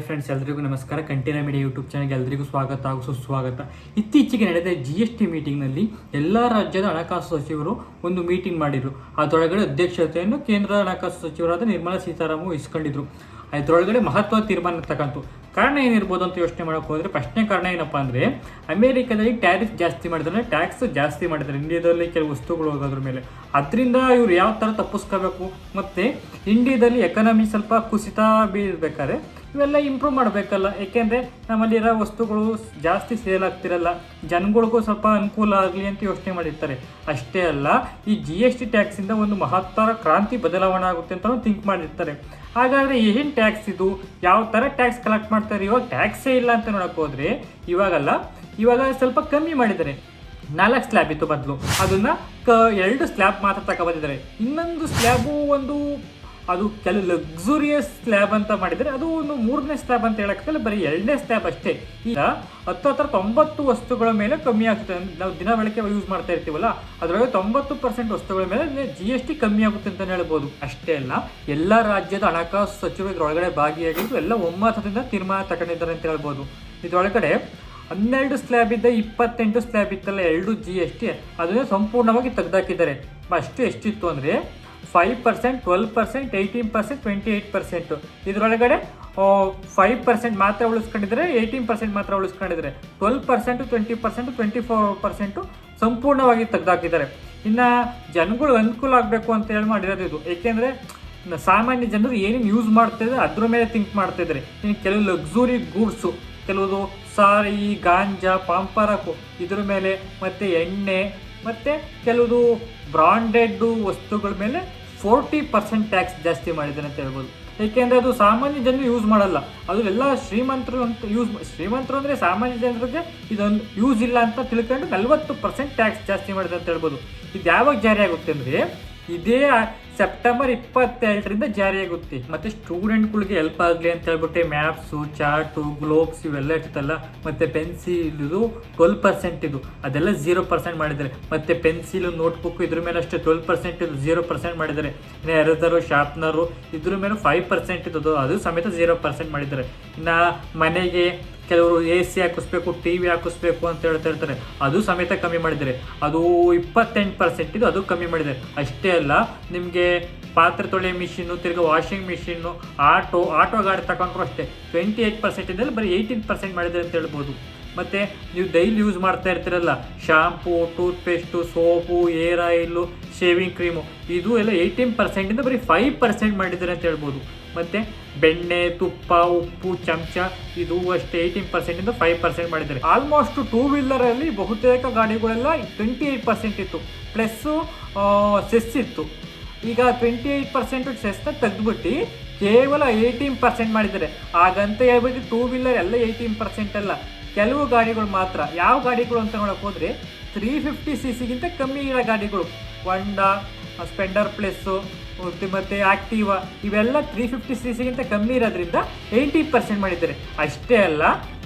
Friends, ಎಲ್ರಿಗೂ ನಮಸ್ಕಾರ. Container media YouTube ಚಾನಲ್ಗೆ ಎಲ್ರಿಗೂ ಸ್ವಾಗತ ಹಾಗೂ ಸುಸ್ವಾಗತ. ಇತ್ತೀಚೆಗೆ ನಡೆದ GST ಮೀಟಿಂಗ್ನಲ್ಲಿ ಎಲ್ಲ ರಾಜ್ಯದ ಹಣಕಾಸು ಸಚಿವರು ಒಂದು ಮೀಟಿಂಗ್ ಮಾಡಿದರು. ಅದರೊಳಗಡೆ ಅಧ್ಯಕ್ಷತೆಯನ್ನು ಕೇಂದ್ರ ಹಣಕಾಸು ಸಚಿವರಾದ ನಿರ್ಮಲಾ ಸೀತಾರಾಮನ್ ವಹಿಸ್ಕೊಂಡಿದ್ರು. ಅದರೊಳಗಡೆ ಮಹತ್ವದ ತೀರ್ಮಾನ ತಗೊಂತು. ಕಾರಣ ಏನಿರ್ಬೋದು ಅಂತ ಯೋಚನೆ ಮಾಡೋಕೆ ಹೋದರೆ ಫಸ್ಟ್ನೇ ಕಾರಣ ಏನಪ್ಪ ಅಂದರೆ, ಅಮೇರಿಕಾದಲ್ಲಿ ಟ್ಯಾರಿಫ್ ಜಾಸ್ತಿ ಮಾಡಿದ್ರೆ, ಟ್ಯಾಕ್ಸ್ ಜಾಸ್ತಿ ಮಾಡಿದ್ದಾರೆ ಇಂಡಿಯಾದಲ್ಲಿ ಕೆಲವು ವಸ್ತುಗಳು ಹೋಗೋದ್ರ ಮೇಲೆ. ಅದರಿಂದ ಇವ್ರು ಯಾವ ಥರ ತಪ್ಪಿಸ್ಕೋಬೇಕು, ಮತ್ತು ಇಂಡಿಯಾದಲ್ಲಿ ಎಕಾನಮಿ ಸ್ವಲ್ಪ ಕುಸಿತ ಬೀಳ್ಬೇಕಾದ್ರೆ ಇವೆಲ್ಲ ಇಂಪ್ರೂವ್ ಮಾಡಬೇಕಲ್ಲ. ಏಕೆಂದರೆ ನಮ್ಮಲ್ಲಿರೋ ವಸ್ತುಗಳು ಜಾಸ್ತಿ ಸೇಲ್ ಆಗ್ತಿರಲ್ಲ, ಜನಗಳಿಗೂ ಸ್ವಲ್ಪ ಅನುಕೂಲ ಆಗಲಿ ಅಂತ ಯೋಚನೆ ಮಾಡಿರ್ತಾರೆ. ಅಷ್ಟೇ ಅಲ್ಲ, ಈ GST ಟ್ಯಾಕ್ಸಿಂದ ಒಂದು ಮಹತ್ತರ ಕ್ರಾಂತಿ ಬದಲಾವಣೆ ಆಗುತ್ತೆ ಅಂತ ಥಿಂಕ್ ಮಾಡಿರ್ತಾರೆ. ಹಾಗಾದರೆ ಏನು ಟ್ಯಾಕ್ಸ್ ಇದು, ಯಾವ ಥರ ಟ್ಯಾಕ್ಸ್ ಕಲೆಕ್ಟ್ ಮಾಡ್ತಾರೆ? ಇವಾಗ ಟ್ಯಾಕ್ಸೇ ಇಲ್ಲ ಅಂತ ನೋಡೋಕೆ ಹೋದರೆ ಇವಾಗ ಸ್ವಲ್ಪ ಕಮ್ಮಿ ಮಾಡಿದ್ದಾರೆ. 4 ಸ್ಲ್ಯಾಬ್ ಇತ್ತು ಬದಲು, ಅದನ್ನು 2 ಸ್ಲ್ಯಾಬ್ ಮಾತ್ರ ತಗೊಬಂದಿದ್ದಾರೆ. ಇನ್ನೊಂದು ಸ್ಲ್ಯಾಬು ಅದು ಕೆಲವು ಲಕ್ಸುರಿಯಸ್ ಸ್ಲ್ಯಾಬ್ ಅಂತ ಮಾಡಿದರೆ, ಅದು ಒಂದು 3ನೇ ಸ್ಲ್ಯಾಬ್ ಅಂತ ಹೇಳೋಕ್ಕಾಗಲ್ಲ, ಬರೀ 2ನೇ ಸ್ಲ್ಯಾಬ್ ಅಷ್ಟೇ. ಈಗ 90 ವಸ್ತುಗಳ ಮೇಲೆ ಕಮ್ಮಿ ಆಗ್ತದೆ. ನಾವು ದಿನ ಬೆಳಗ್ಗೆ ಯೂಸ್ ಮಾಡ್ತಾ ಇರ್ತೀವಲ್ಲ, ಅದರೊಳಗೆ 90% ವಸ್ತುಗಳ ಮೇಲೆ GST ಕಮ್ಮಿ ಆಗುತ್ತೆ ಅಂತ ಹೇಳ್ಬೋದು. ಅಷ್ಟೇ ಅಲ್ಲ, ಎಲ್ಲ ರಾಜ್ಯದ ಹಣಕಾಸು ಸಚಿವರು ಇದರೊಳಗಡೆ ಭಾಗಿಯಾಗಿದ್ದು ಎಲ್ಲ ಒಮ್ಮತದಿಂದ ತೀರ್ಮಾನ ತಗೊಂಡಿದ್ದಾರೆ ಅಂತ ಹೇಳ್ಬೋದು. ಇದರೊಳಗಡೆ 12 ಸ್ಲ್ಯಾಬ್ ಇದ್ದ 28 ಸ್ಲ್ಯಾಬ್ ಇತ್ತಲ್ಲ, 2 GST ಅದನ್ನು ಸಂಪೂರ್ಣವಾಗಿ ತೆಗೆದಾಕಿದ್ದಾರೆ. ಅಷ್ಟು ಎಷ್ಟಿತ್ತು ಅಂದರೆ 5%, 12%, 18%, 28%. ಇದರೊಳಗಡೆ 5% ಮಾತ್ರ ಉಳಿಸ್ಕೊಂಡಿದ್ದಾರೆ, 18% ಮಾತ್ರ ಉಳಿಸ್ಕೊಂಡಿದ್ದಾರೆ. 12%, 20%, 24% ಸಂಪೂರ್ಣವಾಗಿ ತೆಗೆದಾಕಿದ್ದಾರೆ. ಇನ್ನು ಜನಗಳು ಅನುಕೂಲ ಆಗಬೇಕು ಅಂತ ಹೇಳಿ ಮಾಡಿರೋದು ಇದು. ಏಕೆಂದರೆ ಸಾಮಾನ್ಯ ಜನರು ಏನೇನು ಯೂಸ್ ಮಾಡ್ತಾಯಿದ್ದಾರೆ ಅದ್ರ ಮೇಲೆ ಥಿಂಕ್ ಮಾಡ್ತಾಯಿದ್ದಾರೆ. ಇನ್ನು ಕೆಲವು ಲಕ್ಸುರಿ ಗೂಡ್ಸು, ಕೆಲವುದು ಸಾರಿ, ಗಾಂಜಾ, ಪಾಂಪರಾಕು ಇದ್ರ ಮೇಲೆ, ಮತ್ತು ಎಣ್ಣೆ, ಮತ್ತು ಕೆಲವುದು ಬ್ರಾಂಡೆಡ್ ವಸ್ತುಗಳ ಮೇಲೆ 40% ಟ್ಯಾಕ್ಸ್ ಜಾಸ್ತಿ ಮಾಡಿದ್ದಾರೆ ಅಂತ ಹೇಳ್ಬೋದು. ಏಕೆಂದರೆ ಅದು ಸಾಮಾನ್ಯ ಜನರು ಯೂಸ್ ಮಾಡಲ್ಲ, ಅದು ಎಲ್ಲ ಶ್ರೀಮಂತರು ಅಂತ ಶ್ರೀಮಂತರು ಅಂದರೆ ಸಾಮಾನ್ಯ ಜನರಿಗೆ ಇದೊಂದು ಯೂಸ್ ಇಲ್ಲ ಅಂತ ತಿಳ್ಕೊಂಡು 40% ಟ್ಯಾಕ್ಸ್ ಜಾಸ್ತಿ ಮಾಡಿದೆ ಅಂತ ಹೇಳ್ಬೋದು. ಇದು ಯಾವಾಗ ಜಾರಿ ಆಗುತ್ತೆ ಅಂದರೆ, ಇದೇ ಸೆಪ್ಟೆಂಬರ್ 22ರಿಂದ ಜಾರಿಯಾಗುತ್ತೆ. ಮತ್ತು ಸ್ಟೂಡೆಂಟ್ಗಳಿಗೆ ಹೆಲ್ಪ್ ಆಗಲಿ ಅಂತ ಹೇಳ್ಬಿಟ್ಟು ಮ್ಯಾಪ್ಸು, ಚಾರ್ಟು, ಗ್ಲೋಬ್ಸ್ ಇವೆಲ್ಲ ಇರ್ತಲ್ಲ, ಮತ್ತು ಪೆನ್ಸಿಲು 12% ಇದು ಅದೆಲ್ಲ 0% ಮಾಡಿದ್ದಾರೆ. ಮತ್ತು ಪೆನ್ಸಿಲು, ನೋಟ್ಬುಕ್ಕು ಇದ್ರ ಮೇಲೆ ಅಷ್ಟೇ 12% ಇದು 0% ಮಾಡಿದ್ದಾರೆ. ಇನ್ನು ಎರೇಸರು, ಶಾರ್ಪ್ನರು ಇದ್ರ ಮೇಲೆ 5% ಇದ್ದು ಅದು ಸಮೇತ 0% ಮಾಡಿದ್ದಾರೆ. ಇನ್ನು ಮನೆಗೆ ಕೆಲವರು AC ಹಾಕಿಸ್ಬೇಕು, TV ಹಾಕಿಸ್ಬೇಕು ಅಂತ ಹೇಳ್ತಾ ಇರ್ತಾರೆ, ಅದು ಸಮೇತ ಕಮ್ಮಿ ಮಾಡಿದ್ದಾರೆ. ಅದು 28% ಇದು, ಅದು ಕಮ್ಮಿ ಮಾಡಿದ್ದಾರೆ. ಅಷ್ಟೇ ಅಲ್ಲ, ನಿಮಗೆ ಪಾತ್ರೆ ತೊಳೆಯೋ ಮಿಷಿನ್ನು, ತಿರ್ಗಿ ವಾಷಿಂಗ್ ಮಿಷಿನ್ನು, ಆಟೋ ಗಾಡಿ ತಗೊಂಡ್ರು ಅಷ್ಟೇ 28% ಇಂದಲ್ಲಿ ಬರೀ 18% ಮಾಡಿದ್ದಾರೆ ಅಂತ ಹೇಳ್ಬೋದು. ಮತ್ತು ನೀವು ಡೈಲಿ ಯೂಸ್ ಮಾಡ್ತಾ ಇರ್ತೀರಲ್ಲ, shampoo, toothpaste, soap, hair oil, shaving cream, ಇದು ಎಲ್ಲ 18% ಬರೀ 5% ಮಾಡಿದ್ದಾರೆ ಅಂತ ಹೇಳ್ಬೋದು. ಮತ್ತು ಬೆಣ್ಣೆ, ತುಪ್ಪ, ಉಪ್ಪು, ಚಮಚ ಇದು ಅಷ್ಟೇ 18% 5% ಮಾಡಿದ್ದಾರೆ. ಆಲ್ಮೋಸ್ಟ್ 2 ವೀಲರಲ್ಲಿ ಬಹುತೇಕ ಗಾಡಿಗಳೆಲ್ಲ 28% ಇತ್ತು, ಪ್ಲಸ್ಸು ಸೆಸ್ ಇತ್ತು. ಈಗ 28% ಸೆಸ್ನ ತೆಗೆದುಬಿಟ್ಟು ಕೇವಲ 18% ಮಾಡಿದ್ದಾರೆ. ಹಾಗಂತ ಹೇಳ್ಬಿಟ್ಟು 2 ವೀಲರ್ ಎಲ್ಲ 18% ಅಲ್ಲ, ಕೆಲವು ಗಾಡಿಗಳು ಮಾತ್ರ. ಯಾವ ಗಾಡಿಗಳು ಅಂತ ನೋಡೋಕೆ ಹೋದರೆ 350cc ಕಮ್ಮಿ ಇರೋ ಗಾಡಿಗಳು, ಹೋಂಡಾ, ಸ್ಪೆಂಡರ್ ಪ್ಲಸ್ಸು ಮತ್ತು ಆಕ್ಟಿವಾ ಇವೆಲ್ಲ 350cc ಕಮ್ಮಿ ಇರೋದ್ರಿಂದ 80% ಮಾಡಿದ್ದಾರೆ. ಅಷ್ಟೇ ಅಲ್ಲ,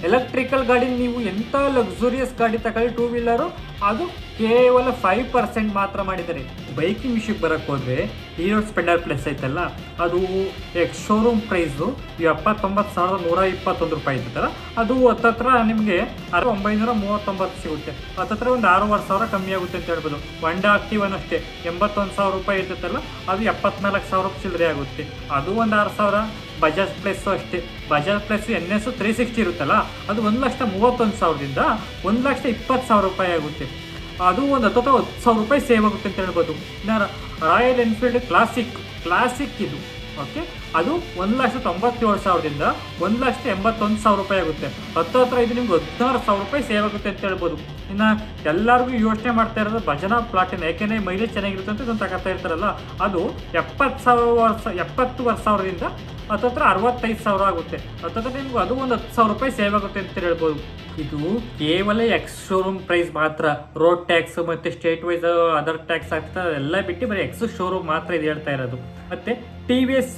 ಎಲೆಕ್ಟ್ರಿಕಲ್ ಗಾಡಿ ನೀವು ಎಂಥ ಲಕ್ಸುರಿಯಸ್ ಗಾಡಿ ತಗೊಳ್ಳಿ 2 ವೀಲರು, ಅದು ಕೇವಲ 5% ಮಾತ್ರ ಮಾಡಿದ್ದಾರೆ. ಬೈಕಿಂಗ್ ವಿಷಯಕ್ಕೆ ಬರೋಕ್ಕೆ ಹೋದರೆ ಹೀರೋ ಸ್ಪೆಂಡರ್ ಪ್ಲಸ್ ಐತಲ್ಲ, ಅದು ಎಕ್ಸ್ ಶೋರೂಮ್ ಪ್ರೈಸು 79,121 ರೂಪಾಯಿ ಇರ್ತಲ್ಲ, ಅದು ಹತ್ತತ್ರ ನಿಮಗೆ 939 ಸಿಗುತ್ತೆ. ಹತ್ತತ್ರ ಒಂದು 6,500 ಕಮ್ಮಿ ಆಗುತ್ತೆ ಅಂತ ಹೇಳ್ಬೋದು. ಹೋಂಡಾ ಆಕ್ಟಿವನು ಅಷ್ಟೇ 81,000 ರೂಪಾಯಿ ಇರ್ತೈತಲ್ಲ, ಅದು 74,000 ಚಿಲ್ಲರೆ ಆಗುತ್ತೆ, ಅದು ಒಂದು 6,000. ಬಜಾಜ್ ಪ್ಲಸ್ಸು ಅಷ್ಟೇ, ಬಜಾಜ್ ಪ್ಲಸ್ NS 360 ಇರುತ್ತಲ್ಲ, ಅದು 1,31,000ದಿಂದ 1,20,000 ರೂಪಾಯಿ ಆಗುತ್ತೆ. ಅದು ಒಂದು 10,000 ರೂಪಾಯಿ ಸೇವ್ ಆಗುತ್ತೆ ಅಂತ ಹೇಳ್ಬೋದು. ಇನ್ನು ರಾಯಲ್ ಎನ್ಫೀಲ್ಡ್ ಕ್ಲಾಸಿಕ್ ಇದು ಓಕೆ, ಅದು 1,97,000ದಿಂದ 1,81,000 ರೂಪಾಯಿ ಆಗುತ್ತೆ. ಹತ್ರ ಇದು ನಿಮ್ಗೆ 16,000 ರೂಪಾಯಿ ಸೇವ್ ಆಗುತ್ತೆ ಅಂತ ಹೇಳ್ಬೋದು. ಇನ್ನು ಎಲ್ಲರಿಗೂ ಯೋಚನೆ ಮಾಡ್ತಾ ಇರೋದು ಭಜನಾ ಪ್ಲಾಟಿನ, ಯಾಕೆಂದರೆ ಮೈಲೇಜ್ ಚೆನ್ನಾಗಿರುತ್ತೆ ಅಂತ ಇದನ್ನು ತಗೋತಾ ಇರ್ತಾರಲ್ಲ, ಅದು 70,000ದಿಂದ ಹತ್ತತ್ರ 65,000 ಆಗುತ್ತೆ. ಹತ್ತತ್ರ ನಿಮ್ಗೆ ಅದು ಒಂದು 10,000 ರೂಪಾಯಿ ಸೇವ್ ಆಗುತ್ತೆ ಅಂತ ಹೇಳ್ಬೋದು. ಇದು ಕೇವಲ ಎಕ್ಸ್ ಶೋರೂಮ್ ಪ್ರೈಸ್ ಮಾತ್ರ. ರೋಡ್ ಟ್ಯಾಕ್ಸ್ ಮತ್ತು ಸ್ಟೇಟ್ ವೈಸ್ ಅದರ್ ಟ್ಯಾಕ್ಸ್ ಆಗ್ತದೆ ಎಲ್ಲ ಬಿಟ್ಟು ಬರೀ ಎಕ್ಸ್ ಶೋರೂಮ್ ಮಾತ್ರ ಇದು ಹೇಳ್ತಾ ಇರೋದು. ಮತ್ತು TVS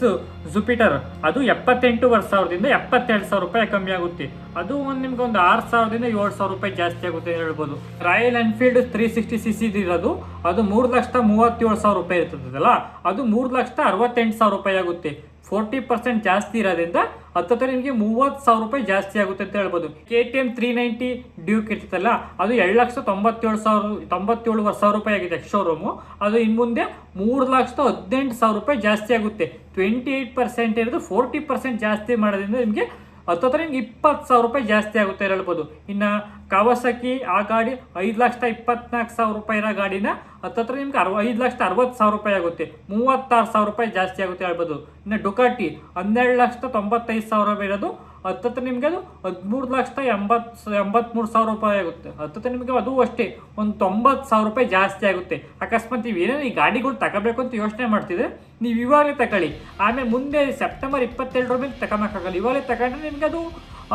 ಜುಪಿಟರ್ ಅದು 78,000ದಿಂದ 72,000 ರೂಪಾಯಿ ಕಮ್ಮಿ ಆಗುತ್ತೆ. ಅದು ನಿಮ್ಗೆ ಒಂದು 6,000ದಿಂದ 7,000 ರೂಪಾಯಿ ಜಾಸ್ತಿ ಆಗುತ್ತೆ ಅಂತ ಹೇಳ್ಬೋದು. ರಾಯಲ್ ಎನ್ಫೀಲ್ಡ್ 360cc ಇರೋದು ಅದು 3,37,000 ರೂಪಾಯಿ ಇರ್ತದಲ್ಲ, ಅದು 3,68,000 ರೂಪಾಯಿ ಆಗುತ್ತೆ. 40% ಜಾಸ್ತಿ ಇರೋದ್ರಿಂದ ಹತ್ತತ್ರ ನಿಮಗೆ 30,000 ರೂಪಾಯಿ ಜಾಸ್ತಿ ಆಗುತ್ತೆ ಅಂತ ಹೇಳ್ಬೋದು. KTM 390 ಡ್ಯೂಕ್ ಇರ್ತೈತಲ್ಲ ಅದು 2,97,000 ರೂಪಾಯಿ ಆಗಿದೆ ಶೋರೂಮು. ಅದು ಇನ್ನು ಮುಂದೆ 3,18,000 ರೂಪಾಯಿ ಜಾಸ್ತಿ ಆಗುತ್ತೆ. 28% ಇರೋದು 40% ಜಾಸ್ತಿ ಮಾಡೋದ್ರಿಂದ ನಿಮಗೆ ಹತ್ತತ್ರ ನಿಮ್ಗೆ 20,000 ರೂಪಾಯಿ ಜಾಸ್ತಿ ಆಗುತ್ತೆ ಹೇಳ್ಬೋದು. ಇನ್ನು ಕಾವಾಸಕಿ ಆ ಗಾಡಿ 5,24,000 ರೂಪಾಯಿ ಇರೋ ಗಾಡಿನ ಹತ್ತತ್ರ ನಿಮ್ಗೆ 5,60,000 ರೂಪಾಯಿ ಆಗುತ್ತೆ. 36,000 ರೂಪಾಯಿ ಜಾಸ್ತಿ ಆಗುತ್ತೆ ಹೇಳ್ಬೋದು. ಇನ್ನು ಡುಕಾಟಿ 12,95,000 ಇರೋದು ಹತ್ತತ್ರ ನಿಮಗೆ ಅದು 13,83,000 ರೂಪಾಯಿ ಆಗುತ್ತೆ. ಹತ್ತತ್ರ ನಿಮಗೆ ಅದು ಅಷ್ಟೇ ಒಂದು 90,000 ರೂಪಾಯಿ ಜಾಸ್ತಿ ಆಗುತ್ತೆ. ಅಕಸ್ಮಾತ್ ನೀವು ಏನೇನು ಈ ಗಾಡಿಗಳು ತಗೋಬೇಕು ಅಂತ ಯೋಚನೆ ಮಾಡ್ತಿದ್ರೆ ನೀವು ಇವಾಗಲೇ ತಗೊಳ್ಳಿ. ಆಮೇಲೆ ಮುಂದೆ ಸೆಪ್ಟೆಂಬರ್ 22 ಮೇಲೆ ತಗೊಳಕ್ಕಾಗಲ್ಲ. ಇವಾಗಲೇ ತಗೊಂಡ್ರೆ ನಿಮ್ಗೆ ಅದು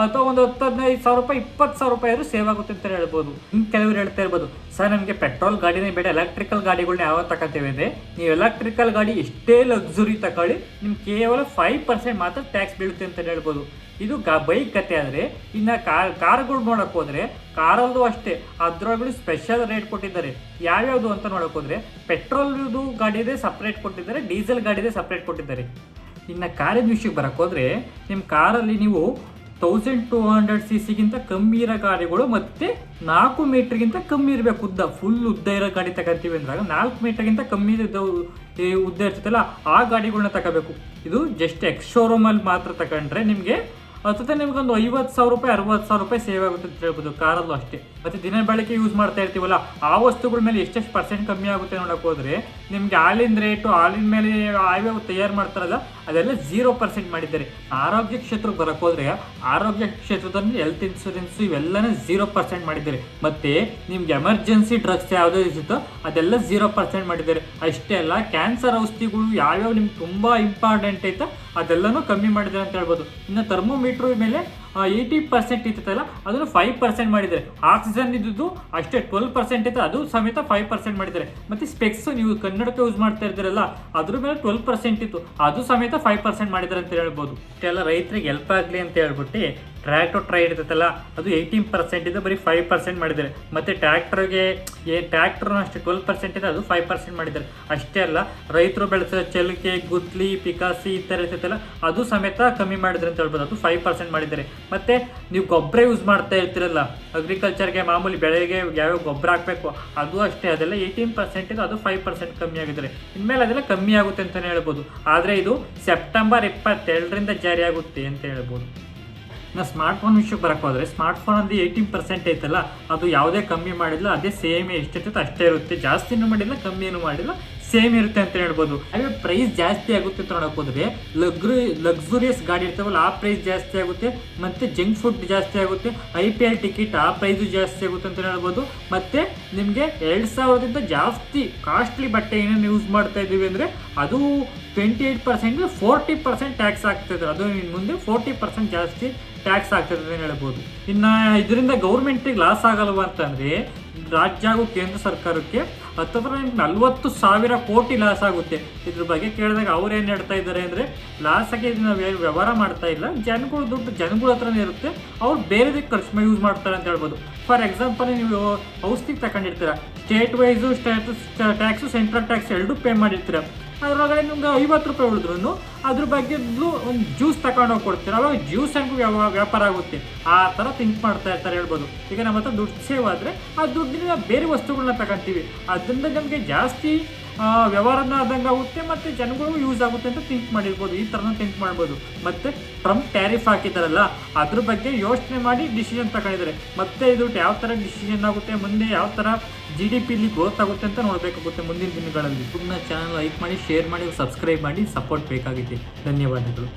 ಅಥವಾ ಒಂದು 15,000 ರೂಪಾಯಿ 20,000 ರೂಪಾಯಿ ಆದರೂ ಸೇವ್ ಆಗುತ್ತೆ ಅಂತ ಹೇಳ್ಬೋದು. ಇನ್ನು ಕೆಲವರು ಹೇಳ್ತಾ ಇರ್ಬೋದು, ಸರ್ ನಮಗೆ ಪೆಟ್ರೋಲ್ ಗಾಡಿನೇ ಬೇಡ, ಎಲೆಕ್ಟ್ರಿಕಲ್ ಗಾಡಿಗಳನ್ನ ಯಾವಾಗ ತಗೊಳ್ತೇವೆ ಅಂದರೆ, ನೀವು ಎಲೆಕ್ಟ್ರಿಕಲ್ ಗಾಡಿ ಎಷ್ಟೇ ಲಕ್ಸುರಿ ತಗೊಳ್ಳಿ ನಿಮ್ಗೆ ಕೇವಲ 5% ಮಾತ್ರ ಟ್ಯಾಕ್ಸ್ ಬೀಳುತ್ತೆ ಅಂತ ಹೇಳ್ಬೋದು. ಇದು ಬೈಕ್ ಕತೆ. ಆದರೆ ಇನ್ನು ಕಾರ್ಗಳು ನೋಡೋಕೆ ಹೋದರೆ ಕಾರಲ್ಲೂ ಅಷ್ಟೇ ಅದರೊಳಗಡೆ ಸ್ಪೆಷಲ್ ರೇಟ್ ಕೊಟ್ಟಿದ್ದಾರೆ. ಯಾವ್ಯಾವುದು ಅಂತ ನೋಡೋಕೆ ಹೋದರೆ ಪೆಟ್ರೋಲ್ದು ಗಾಡಿದೆ ಸಪ್ರೇಟ್ ಕೊಟ್ಟಿದ್ದಾರೆ, ಡೀಸೆಲ್ ಗಾಡಿದೆ ಸಪ್ರೇಟ್ ಕೊಟ್ಟಿದ್ದಾರೆ. ಇನ್ನು ಕಾರಿನ ವಿಷಯಕ್ಕೆ ಬರೋಕೆ ಹೋದರೆ ನಿಮ್ಮ ಕಾರಲ್ಲಿ ನೀವು 1200 cc ಕಮ್ಮಿ ಇರೋ ಗಾಡಿಗಳು ಮತ್ತು 4 ಮೀಟರ್ಗಿಂತ ಕಮ್ಮಿ ಇರಬೇಕು ಉದ್ದ, ಫುಲ್ ಉದ್ದ ಇರೋ ಗಾಡಿ ತಗೋತೀವಿ ಅಂದಾಗ 4 ಮೀಟರ್ಗಿಂತ ಕಮ್ಮಿ ಉದ್ದ ಇರ್ತೈತಲ್ಲ ಆ ಗಾಡಿಗಳನ್ನ ತಗೋಬೇಕು. ಇದು ಜಸ್ಟ್ ಎಕ್ಸ್ ಶೋರೂಮಲ್ಲಿ ಮಾತ್ರ ತಗೊಂಡ್ರೆ ನಿಮಗೆ ಅಥವಾ ನಿಮ್ಗೊಂದು 50,000 ರೂಪಾಯಿ 60,000 ರೂಪಾಯಿ ಸೇವ್ ಆಗುತ್ತೆ ಅಂತ ಹೇಳ್ಬೋದು. ಕಾರಲ್ಲೂ ಅಷ್ಟೇ. ಮತ್ತು ದಿನ ಬಳಕೆ ಯೂಸ್ ಮಾಡ್ತಾ ಇರ್ತೀವಲ್ಲ ಆ ವಸ್ತುಗಳ ಮೇಲೆ ಎಷ್ಟೆಷ್ಟು % ಕಮ್ಮಿ ಆಗುತ್ತೆ ನೋಡೋಕೆ ಹೋದರೆ ನಿಮಗೆ ಹಾಲಿನ ರೇಟು, ಹಾಲಿನ ಮೇಲೆ ಯಾವ್ಯಾವ ತಯಾರು ಮಾಡ್ತಾರಲ್ಲ ಅದೆಲ್ಲ 0% ಮಾಡಿದ್ದಾರೆ. ಆರೋಗ್ಯ ಕ್ಷೇತ್ರಕ್ಕೆ ಬರೋಕೆ ಹೋದರೆ ಆರೋಗ್ಯ ಕ್ಷೇತ್ರದಲ್ಲಿ ಹೆಲ್ತ್ ಇನ್ಶೂರೆನ್ಸ್ ಇವೆಲ್ಲನೂ 0% ಮಾಡಿದ್ದಾರೆ. ಮತ್ತು ನಿಮ್ಗೆ ಎಮರ್ಜೆನ್ಸಿ ಡ್ರಗ್ಸ್ ಯಾವುದೋ ಇರುತ್ತೋ ಅದೆಲ್ಲ 0% ಮಾಡಿದ್ದಾರೆ. ಅಷ್ಟೇ ಅಲ್ಲ, ಕ್ಯಾನ್ಸರ್ ಔಷಧಿಗಳು ಯಾವ್ಯಾವ ನಿಮ್ಗೆ ತುಂಬ ಇಂಪಾರ್ಟೆಂಟ್ ಐತೋ ಅದೆಲ್ಲನೂ ಕಮ್ಮಿ ಮಾಡಿದ್ದಾರೆ ಅಂತ ಹೇಳ್ಬೋದು. ಇನ್ನು ಥರ್ಮೋಮೀಟ್ರ್ ಮೇಲೆ 80% ಇರ್ತೈತಲ್ಲ ಅದನ್ನು 5% ಮಾಡಿದ್ದಾರೆ. ಆಕ್ಸಿಜನ್ ಇದ್ದು ಅಷ್ಟೇ 12% ಇತ್ತು, ಅದು ಸಮೇತ 5% ಮಾಡಿದ್ದಾರೆ. ಮತ್ತು ಸ್ಪೆಕ್ಸ್ ನೀವು ಕನ್ನಡಕ್ಕೆ ಯೂಸ್ ಮಾಡ್ತಾ ಇರ್ತೀರಲ್ಲ ಅದ್ರ ಮೇಲೆ 12% ಇತ್ತು, ಅದು ಸಮೇತ 5% ಮಾಡಿದ್ದಾರೆ ಅಂತ ಹೇಳ್ಬೋದು. ಇಷ್ಟೆಲ್ಲ ರೈತರಿಗೆ ಹೆಲ್ಪ್ ಆಗಲಿ ಅಂತ ಹೇಳ್ಬಿಟ್ಟು ಟ್ರ್ಯಾಕ್ಟರ್ ಟ್ರೈ ಇರ್ತೈತಲ್ಲ ಅದು 18% ಇದೆ, ಬರೀ 5% ಮಾಡಿದ್ದಾರೆ. ಮತ್ತು ಟ್ರ್ಯಾಕ್ಟರ್ಗೆ ಟ್ರ್ಯಾಕ್ಟರ್ನ ಅಷ್ಟೇ 12% ಇದೆ, ಅದು 5% ಮಾಡಿದ್ದಾರೆ. ಅಷ್ಟೇ ಅಲ್ಲ, ರೈತರು ಬೆಳೆಸೋ ಚೆಲುಕೆ, ಗುತ್ಲಿ, ಪಿಕಾಸಿ ಈ ಥರ ಇರ್ತೈತಲ್ಲ ಅದು ಸಮೇತ ಕಮ್ಮಿ ಮಾಡಿದ್ರೆ ಅಂತ ಹೇಳ್ಬೋದು, ಅದು 5% ಮಾಡಿದ್ದಾರೆ. ಮತ್ತು ನೀವು ಗೊಬ್ಬರ ಯೂಸ್ ಮಾಡ್ತಾ ಇರ್ತೀರಲ್ಲ ಅಗ್ರಿಕಲ್ಚರ್ಗೆ, ಮಾಮೂಲಿ ಬೆಳೆಗೆ ಯಾವ್ಯಾವ ಗೊಬ್ಬರ ಹಾಕಬೇಕು ಅದು ಅಷ್ಟೇ, ಅದೆಲ್ಲ 18% ಇದೆ, ಅದು 5% ಕಮ್ಮಿ ಆಗಿದ್ದಾರೆ. ಇನ್ಮೇಲೆ ಅದೆಲ್ಲ ಕಮ್ಮಿ ಆಗುತ್ತೆ ಅಂತಲೇ ಹೇಳ್ಬೋದು. ಆದರೆ ಇದು ಸೆಪ್ಟೆಂಬರ್ 22 ಜಾರಿ ಆಗುತ್ತೆ ಅಂತ ಹೇಳ್ಬೋದು. ನಾವು ಸ್ಮಾರ್ಟ್ಫೋನ್ ವಿಷಯಕ್ಕೆ ಬರೋಕೆ ಹೋದರೆ ಸ್ಮಾರ್ಟ್ಫೋನಲ್ಲಿ 18% ಐತಲ್ಲ ಅದು ಯಾವುದೇ ಕಮ್ಮಿ ಮಾಡಿಲ್ಲ, ಅದೇ ಸೇಮ್ ಎಷ್ಟಿರ್ತೈತೆ ಅಷ್ಟೇ ಇರುತ್ತೆ, ಜಾಸ್ತಿನೂ ಮಾಡಿಲ್ಲ ಕಮ್ಮಿನೂ ಮಾಡಿಲ್ಲ, ಸೇಮ್ ಇರುತ್ತೆ ಅಂತ ಹೇಳ್ಬೋದು. ಅದೇ ಪ್ರೈಸ್ ಜಾಸ್ತಿ ಆಗುತ್ತೆ ಅಂತ ನೋಡೋಕೆ ಹೋದರೆ ಲಕ್ಸುರಿಯಸ್ ಗಾಡಿ ಇರ್ತಾವಲ್ಲ ಆ ಪ್ರೈಸ್ ಜಾಸ್ತಿ ಆಗುತ್ತೆ. ಮತ್ತು ಜಂಕ್ ಫುಡ್ ಜಾಸ್ತಿ ಆಗುತ್ತೆ. IPL ಟಿಕೆಟ್ ಆ ಪ್ರೈಸು ಜಾಸ್ತಿ ಆಗುತ್ತೆ ಅಂತ ಹೇಳ್ಬೋದು. ಮತ್ತು ನಿಮಗೆ 2,000 ಜಾಸ್ತಿ ಕಾಸ್ಟ್ಲಿ ಬಟ್ಟೆ ಏನೇನು ಯೂಸ್ ಮಾಡ್ತಾ ಇದ್ದೀವಿ ಅಂದರೆ ಅದು 28% 40% ಟ್ಯಾಕ್ಸ್ ಆಗ್ತದೆ. ಅದು ಇನ್ನು ಮುಂದೆ 40% ಜಾಸ್ತಿ ಟ್ಯಾಕ್ಸ್ ಆಗ್ತದೆ ಅಂತ ಹೇಳ್ಬೋದು. ಇನ್ನು ಇದರಿಂದ ಗೌರ್ಮೆಂಟಿಗೆ ಲಾಸ್ ಆಗಲ್ವ ಅಂತಂದರೆ ರಾಜ್ಯ ಹಾಗೂ ಕೇಂದ್ರ ಸರ್ಕಾರಕ್ಕೆ ಹತ್ತತ್ರ 40,000 ಕೋಟಿ ಲಾಸ್ ಆಗುತ್ತೆ. ಇದ್ರ ಬಗ್ಗೆ ಕೇಳಿದಾಗ ಅವ್ರು ಏನು ಹೇಳ್ತಾ ಇದ್ದಾರೆ ಅಂದರೆ ಲಾಸ್ ಆಗಿ ನಾವು ವ್ಯವಹಾರ ಮಾಡ್ತಾ ಇಲ್ಲ, ಜನಗಳು ದುಡ್ಡು ಜನಗಳ ಹತ್ರನೇ ಇರುತ್ತೆ, ಅವ್ರು ಬೇರೆದಕ್ಕೆ ಖರ್ಚು ಯೂಸ್ ಮಾಡ್ತಾರೆ ಅಂತ ಹೇಳ್ಬೋದು. ಫಾರ್ ಎಕ್ಸಾಂಪಲ್ ನೀವು ಔಷಧಿಗೆ ತಗೊಂಡಿರ್ತೀರ, state wise tax central tax ಎರಡೂ ಪೇ ಮಾಡಿರ್ತೀರ, ಅದರೊಳಗಡೆ ನಿಮ್ಗೆ 50 ರೂಪಾಯಿ ಉಳಿದ್ರು ಅದ್ರ ಬಗ್ಗೆ ಒಂದು ಜ್ಯೂಸ್ ತಗೊಂಡೋಗಿ ಕೊಡ್ತೀರ, ಅವಾಗ ಜ್ಯೂಸ್ ಹೆಂಗೂ ವ್ಯಾಪಾರ ಆಗುತ್ತೆ. ಆ ಥರ ಥಿಂಕ್ ಮಾಡ್ತಾ ಇರ್ತಾರೆ ಹೇಳ್ಬೋದು. ಈಗ ನಮ್ಮ ಹತ್ರ ದುಡ್ಡು ಸೇವ್ ಆದರೆ ಆ ದುಡ್ಡಿನ ಬೇರೆ ವಸ್ತುಗಳನ್ನ ತಗೊತೀವಿ, ಅದರಿಂದ ನಮಗೆ ಜಾಸ್ತಿ ವ್ಯವಹಾರನ ಆದಂಗೆ ಆಗುತ್ತೆ ಮತ್ತು ಜನಗಳಿಗೂ ಯೂಸ್ ಆಗುತ್ತೆ ಅಂತ ಥಿಂಕ್ ಮಾಡಿರ್ಬೋದು. ಈ ಥರನ ಥಿಂಕ್ ಮಾಡ್ಬೋದು. ಮತ್ತು ಟ್ರಂಪ್ ಟ್ಯಾರಿಫ್ ಹಾಕಿದಾರಲ್ಲ ಅದ್ರ ಬಗ್ಗೆ ಯೋಚನೆ ಮಾಡಿ ಡಿಸಿಷನ್ ತಗೊಂಡಿದ್ದಾರೆ. ಮತ್ತು ಇದು ಯಾವ ಥರ ಡಿಸಿಷನ್ ಆಗುತ್ತೆ, ಮುಂದೆ ಯಾವ ಥರ GDPಲಿ ಗ್ರೋತ್ ಆಗುತ್ತೆ ಅಂತ ನೋಡಬೇಕಾಗುತ್ತೆ ಮುಂದಿನ ದಿನಗಳಲ್ಲಿ. ನನ್ನ ಚಾನಲ್ ಲೈಕ್ ಮಾಡಿ, ಶೇರ್ ಮಾಡಿ, ಸಬ್ಸ್ಕ್ರೈಬ್ ಮಾಡಿ, ಸಪೋರ್ಟ್ ಬೇಕಾಗಿದೆ. ಧನ್ಯವಾದಗಳು.